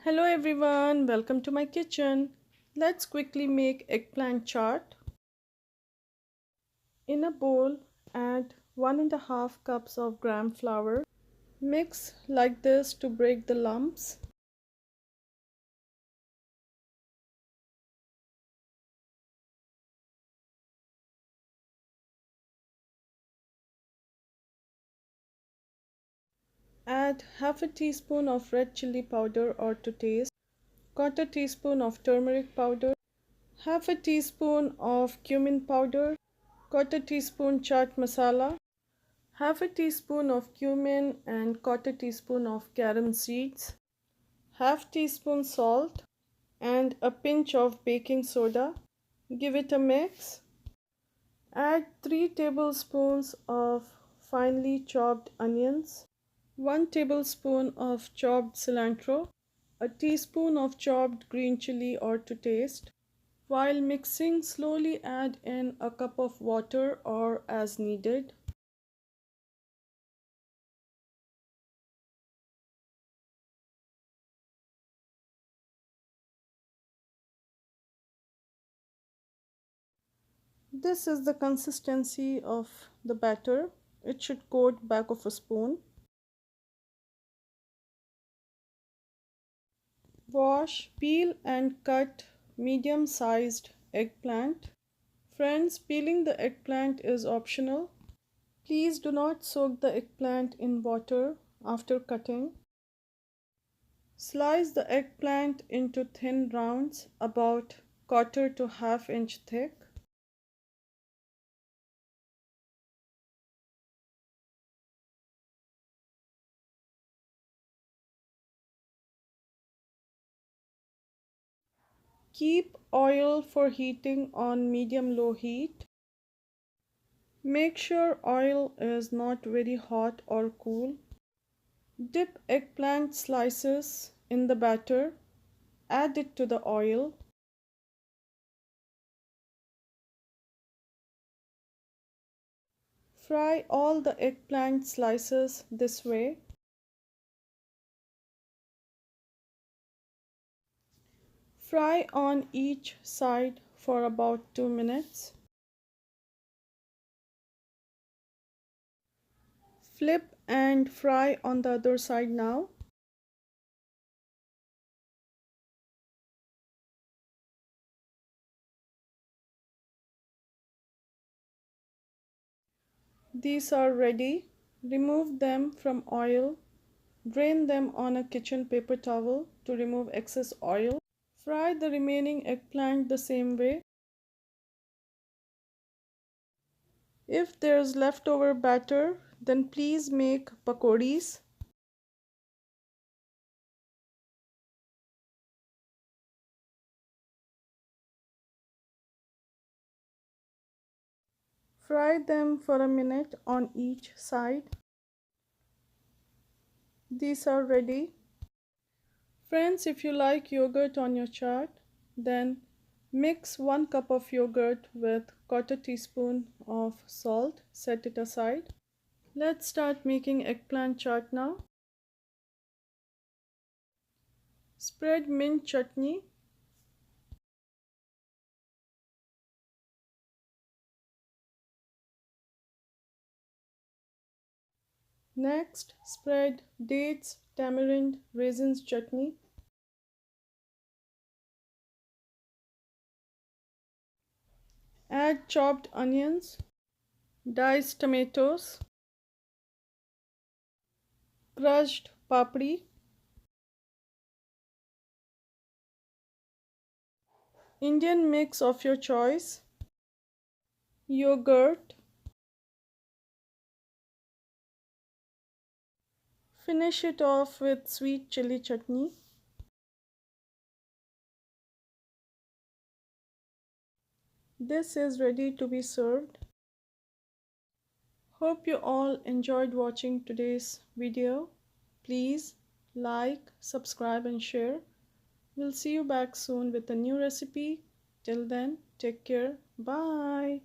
Hello everyone, welcome to my kitchen. Let's quickly make eggplant chaat. In a bowl, add 1.5 cups of gram flour. Mix like this to break the lumps. Add half a teaspoon of red chilli powder or to taste, quarter teaspoon of turmeric powder, half a teaspoon of cumin powder, quarter teaspoon chaat masala, half a teaspoon of cumin and quarter teaspoon of carom seeds, half teaspoon salt and a pinch of baking soda. Give it a mix. Add 3 tablespoons of finely chopped onions, 1 tablespoon of chopped cilantro, a teaspoon of chopped green chili or to taste. While mixing, slowly add in a cup of water or as needed. This is the consistency of the batter. It should coat back of a spoon. Wash, peel and cut medium-sized eggplant. Friends, peeling the eggplant is optional. Please do not soak the eggplant in water after cutting. Slice the eggplant into thin rounds about quarter to half-inch thick. Keep oil for heating on medium-low heat. Make sure oil is not very hot or cool. Dip eggplant slices in the batter. Add it to the oil. Fry all the eggplant slices this way. Fry on each side for about 2 minutes. Flip and fry on the other side now. These are ready. Remove them from oil. Drain them on a kitchen paper towel to remove excess oil. Fry the remaining eggplant the same way. If there's leftover batter, then please make pakodis. Fry them for a minute on each side. These are ready. Friends, if you like yogurt on your chaat, then mix 1 cup of yogurt with quarter teaspoon of salt. Set it aside. Let's start making eggplant chaat now. Spread mint chutney. Next, spread dates, tamarind, raisins chutney. Add chopped onions, diced tomatoes, crushed papri, Indian mix of your choice, yogurt. Finish it off with sweet chili chutney. This is ready to be served. Hope you all enjoyed watching today's video. Please like, subscribe and share. We'll see you back soon with a new recipe. Till then, take care. Bye.